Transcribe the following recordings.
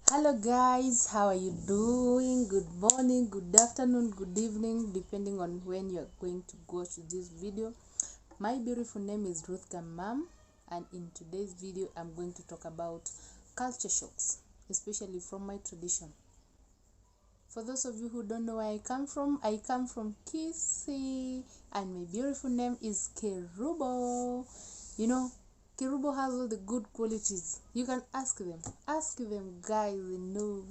Hello guys, how are you doing? Good morning, good afternoon, good evening, depending on when you're going to watch this video. My beautiful name is Ruth Kamam, and in today's video I'm going to talk about culture shocks, especially from my tradition. For those of you who don't know where I come from Kisii, and my beautiful name is Kerubo. You know, Kerubo has all the good qualities. You can ask them, guys. They know.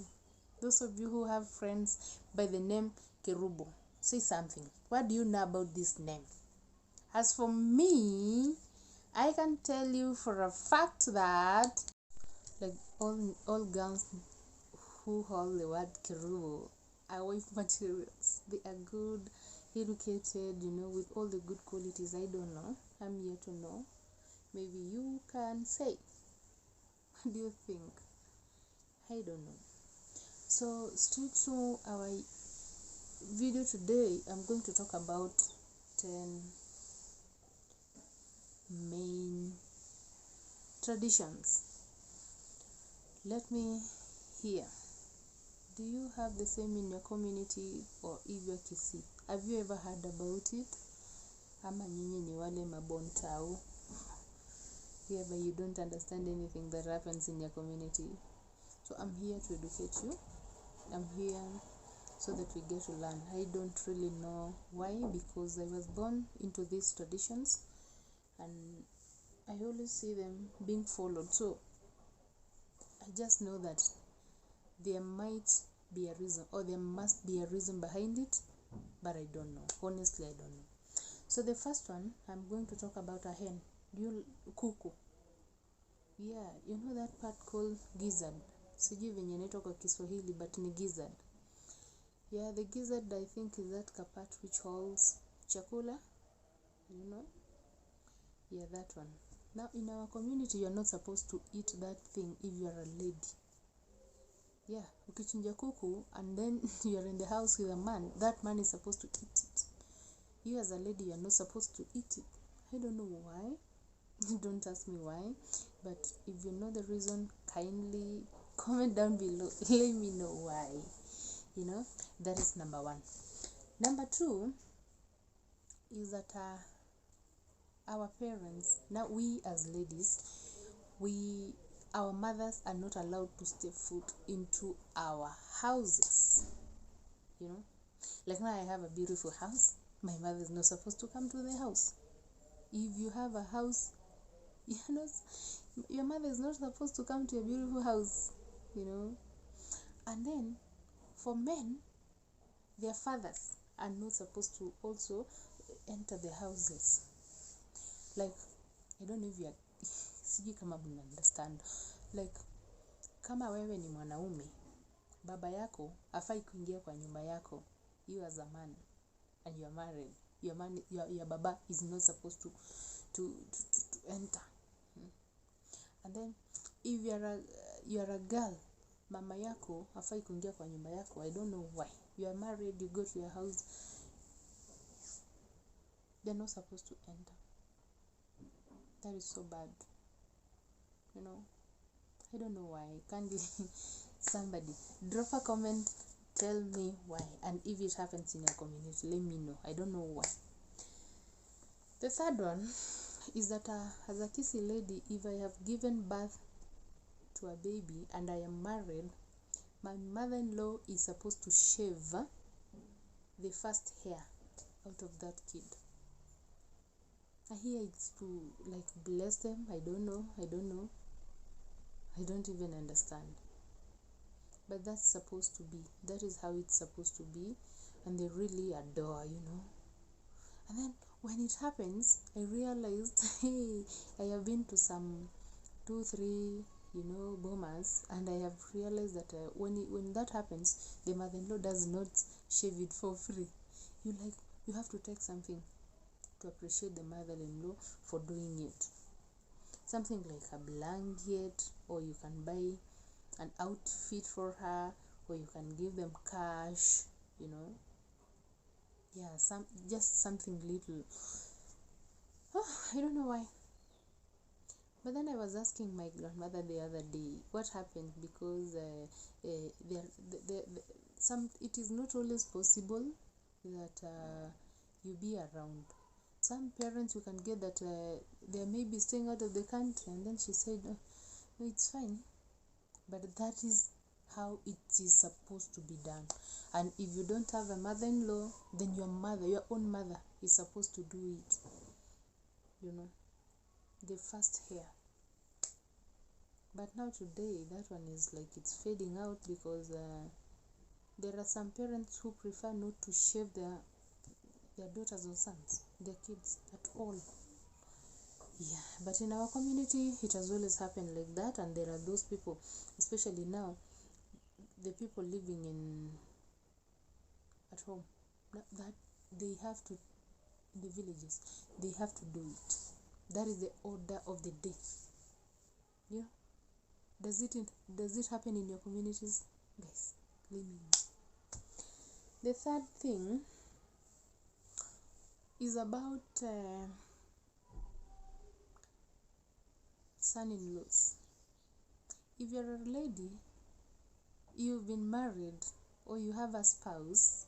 Those of you who have friends by the name Kerubo, say something. What do you know about this name? As for me, I can tell you for a fact that, like all girls who hold the word Kerubo are wife materials. They are good, educated, with all the good qualities. I don't know. I'm here to know. Maybe you can say. What do you think? I don't know. So straight to our video today, I'm going to talk about 10 main traditions. Let me hear. Do you have the same in your community, or if you're Kisii? Have you ever heard about it? Ama nyinyi ni wale mabontao whereby you don't understand anything that happens in your community. So I'm here to educate you. I'm here so that we get to learn. I don't really know why, because I was born into these traditions and I always see them being followed. So I just know that there might be a reason, or there must be a reason behind it, but I don't know. Honestly, I don't know. So the first one, I'm going to talk about a hen. Kuku. Yeah, you know that part called gizzard. Sijui venye inaitwa kwa Kiswahili, but ni gizzard. Yeah, the gizzard, I think, is that kapat which holds chakula. Yeah, that one. Now in our community, you're not supposed to eat that thing if you're a lady. Yeah, ukichinja kuku and then you're in the house with a man, that man is supposed to eat it. You as a lady, you're not supposed to eat it. I don't know why. Don't ask me why, but if you know the reason, kindly comment down below. Let me know why. That is number one. Number two is that our parents, now we as ladies, our mothers are not allowed to step foot into our houses. Like now I have a beautiful house. My mother is not supposed to come to the house. If you have a house, your mother is not supposed to come to your beautiful house. And then for men, their fathers are not supposed to also enter the houses. Like, I don't know if you are sijui kama mna understand. Like, kama wewe ni mwanaume, baba yako hafai kuingia kwa nyumba yako. You as a man and you are married, your baba is not supposed to enter. And then if you are a girl, mama yako hafai kuingia kwa nyumba yako. I don't know why. You are married, you go to your house, they're not supposed to enter. That is so bad. I don't know why. Kindly somebody drop a comment, tell me why, and if it happens in your community, let me know. I don't know why. The third one is that as a Kisii lady, if I have given birth to a baby and I am married, my mother-in-law is supposed to shave the first hair out of that kid. I hear it's to like bless them. I don't know. I don't even understand. But that's supposed to be. That is how it's supposed to be. And they really adore, And then when it happens, I realized, hey, I have been to some 2-3 boomers, and I have realized that when that happens, the mother-in-law does not shave it for free. You have to take something to appreciate the mother-in-law for doing it. Something like a blanket, or you can buy an outfit for her, or you can give them cash. Yeah, just something little. I don't know why. But then I was asking my grandmother the other day what happened, because some, it is not always possible that you be around. Some parents, you can get that they may be staying out of the country, and then she said, oh, no, it's fine. But that is how it is supposed to be done. And if you don't have a mother-in-law, then your mother, your own mother, is supposed to do it. You know, the first hair. But now today, that one is like it's fading out, because there are some parents who prefer not to shave their daughters or sons, their kids at all. Yeah, but in our community, it has always happened like that, and there are those people, especially now, the people living in at home, that they have to, in the villages, they have to do it. That is the order of the day. Yeah. Does it happen in your communities, guys? Let me know. The third thing is about son-in-laws. If you're a lady, you've been married, or you have a spouse,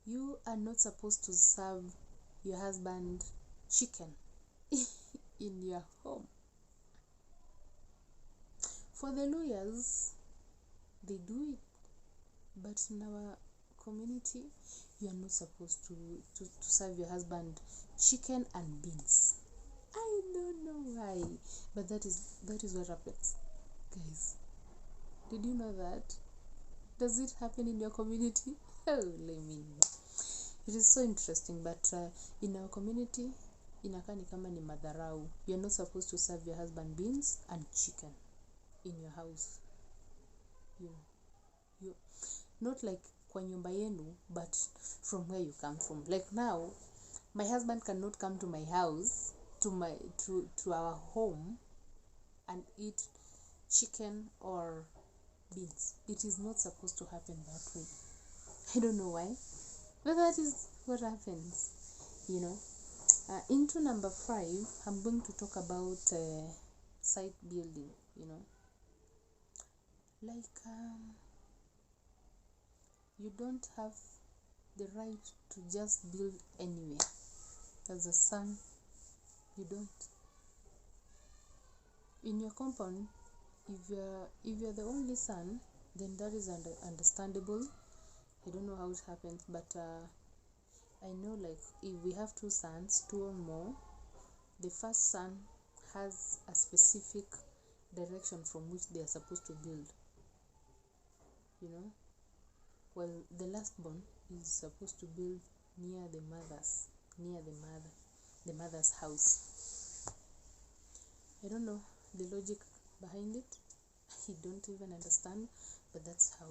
you are not supposed to serve your husband chicken in your home. For the lawyers, they do it, but in our community, you are not supposed to serve your husband chicken and beans. I don't know why, but that is what happens, guys. Did you know that? Does it happen in your community? Oh, let me know. It is so interesting, but in our community, inakaa ni kama ni madharau. You're not supposed to serve your husband beans and chicken in your house. You not like kwa nyumba yenu, but from where you come from. Like now, my husband cannot come to my house, to our home, and eat chicken or beans. It is not supposed to happen that way. I don't know why, but that is what happens, you know. Into number 5, I'm going to talk about site building. You know, like you don't have the right to just build anywhere. As a son, you don't. In your compound, if you're the only son, then that is understandable. I don't know how it happens, but I know, like, if we have 2 sons, 2 or more, the first son has a specific direction from which they are supposed to build, you know, while the last born is supposed to build near the mother's house. I don't know the logic behind it. I don't even understand, but that's how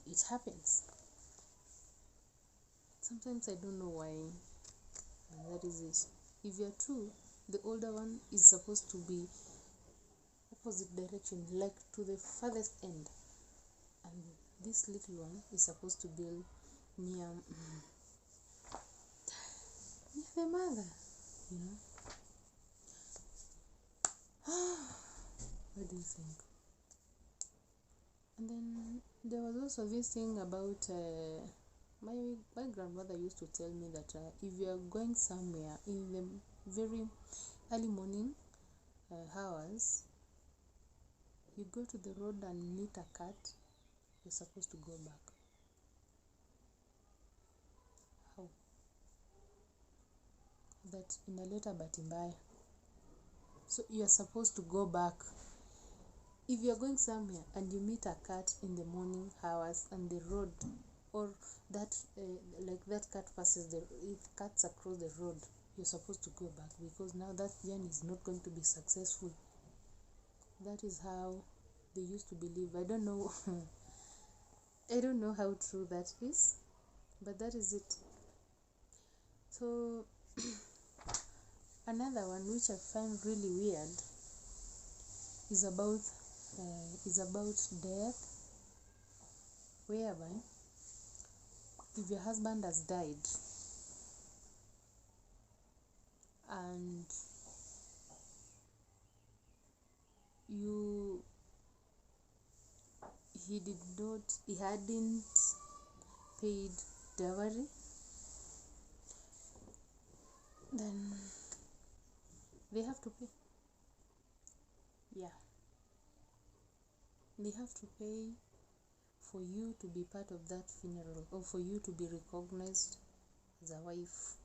it happens. Sometimes I don't know why, and that is it. If you're 2, the older one is supposed to be opposite direction, like to the farthest end, and this little one is supposed to build near the mother, you know. What do you think? And then there was also this thing about my grandmother used to tell me that if you are going somewhere in the very early morning hours, you go to the road and meet a cat, you're supposed to go back. How? That inaleta bahati mbaya. So you're supposed to go back. If you're going somewhere and you meet a cat in the morning hours and the road, or that like that cat passes it cuts across the road, you're supposed to go back, because now that journey is not going to be successful. That is how they used to believe. I don't know I don't know how true that is, but that is it. So another one which I find really weird is about death, whereby if your husband has died and you he hadn't paid dowry, then they have to pay. Yeah, they have to pay for you to be part of that funeral, or for you to be recognized as a wife.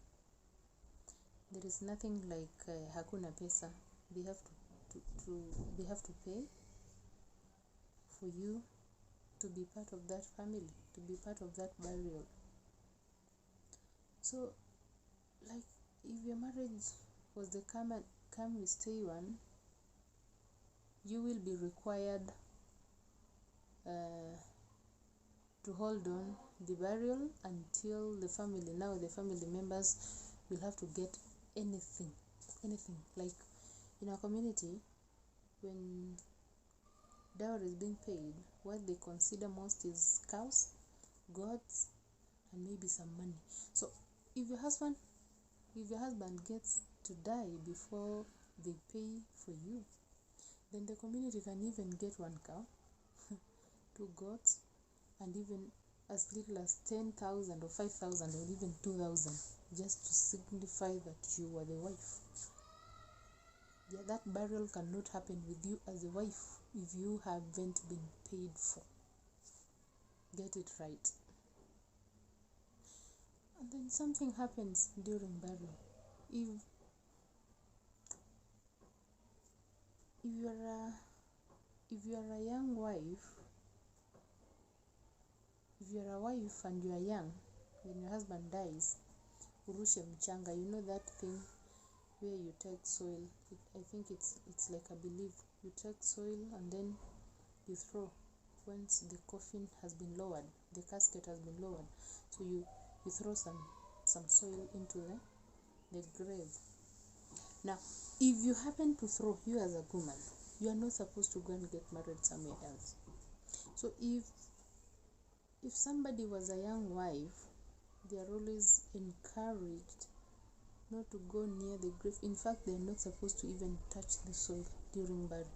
There is nothing like hakuna pesa. They have they have to pay for you to be part of that family, to be part of that burial. So, like, if your marriage was the come we stay one, you will be required to hold on the burial until the family members will have to get anything. Like in our community, when dowry is being paid, what they consider most is cows, goats, and maybe some money. So if your husband gets to die before they pay for you, then the community can even get 1 cow, 2 goats, and even as little as 10,000 or 5,000 or even 2,000, just to signify that you were the wife. Yeah, that burial cannot happen with you as a wife if you haven't been paid for. Get it right. And then something happens during burial. If you're a young wife, if you're a wife and you are young, when your husband dies, urushe mchanga, you know that thing where you take soil. I think it's like, I believe you take soil and then you throw. Once the coffin has been lowered, the casket has been lowered, so you throw some soil into the grave. Now, if you happen to throw, you as a woman, you are not supposed to go and get married somewhere else. So if somebody was a young wife, they are always encouraged not to go near the grave. In fact, they are not supposed to even touch the soil during burial,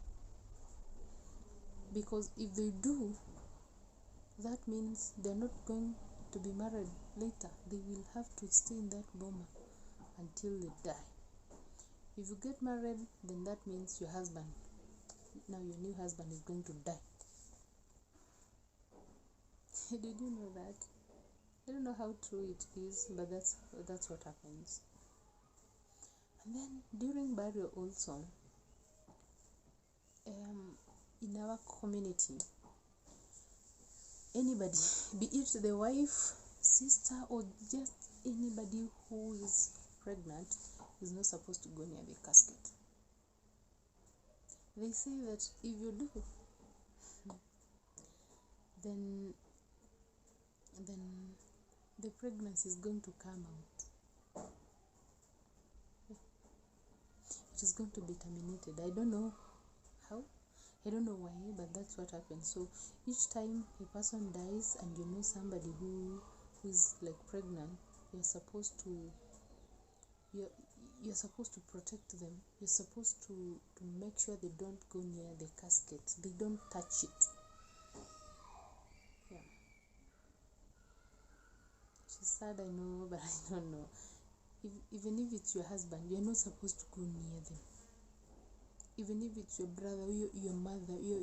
because if they do, that means they're not going to be married later. They will have to stay in that boma until they die. If you get married, then that means your new husband is going to die. Did you know that? I don't know how true it is, but that's what happens. And then during burial also, in our community, anybody, be it the wife, sister, or just anybody who is pregnant, is not supposed to go near the casket. They say that if you do, then the pregnancy is going to come out. It is going to be terminated. I don't know how, I don't know why, but that's what happens. So each time a person dies and you know somebody who is like pregnant, you're supposed to protect them. You're supposed to make sure they don't go near the casket. They don't touch it. Yeah. It's sad, I know, but I don't know. Even if it's your husband, you're not supposed to go near them. Even if it's your brother, your mother, your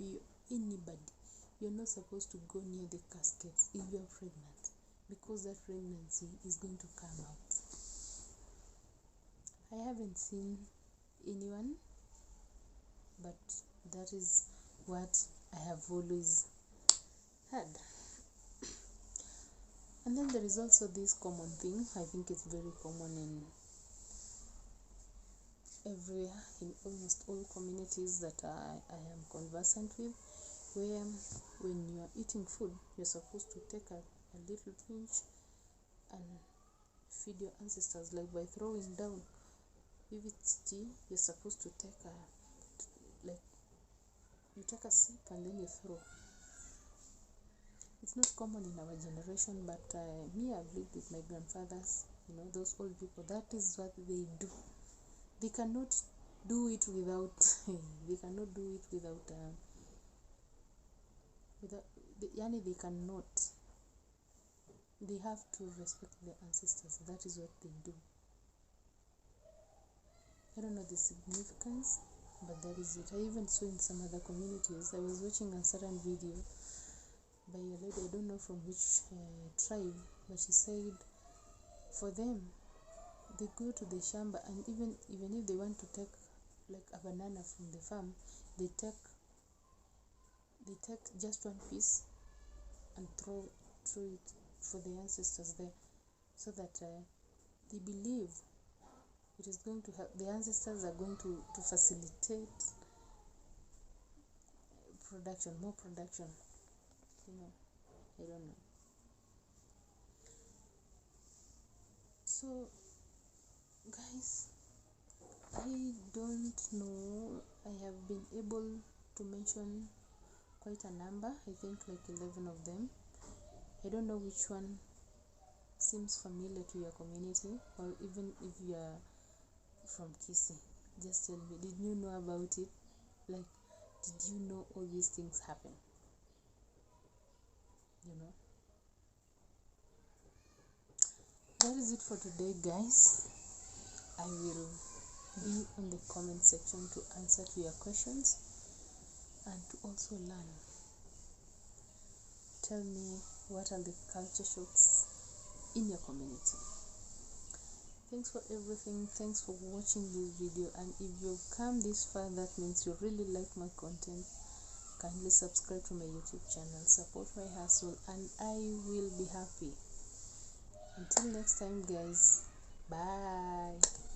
anybody, you're not supposed to go near the caskets if you're pregnant, because that pregnancy is going to come out. I haven't seen anyone, but that is what I have always heard. And then there is also this common thing. I think it's very common everywhere, in almost all communities that I am conversant with, where when you are eating food, you're supposed to take a little pinch and feed your ancestors, like by throwing down. If it's tea, you're supposed to take you take a sip and then you throw. It's not common in our generation, but me, I've lived with my grandfathers, those old people. That is what they do. They cannot do it without they cannot do it without yani they cannot, they have to respect their ancestors. That is what they do. I don't know the significance, but that is it. I even saw in some other communities. I was watching a certain video by a lady, I don't know from which tribe, but she said for them, they go to the shamba, and even if they want to take like a banana from the farm, they take just one piece and throw it for the ancestors there, so that they believe it is going to help. The ancestors are going to facilitate production, more production. I don't know. So guys, I don't know, I have been able to mention quite a number, I think like 11 of them. I don't know which one seems familiar to your community, or even if you are from Kisii, just tell me, did you know about it? Like, did you know all these things happen? That is it for today, guys. I will be in the comment section to answer to your questions and to also learn. Tell me, what are the culture shocks in your community? Thanks for everything. Thanks for watching this video, and if you've come this far, that means you really like my content. Kindly subscribe to my YouTube channel, support my hustle, and I will be happy. Until next time, guys, bye.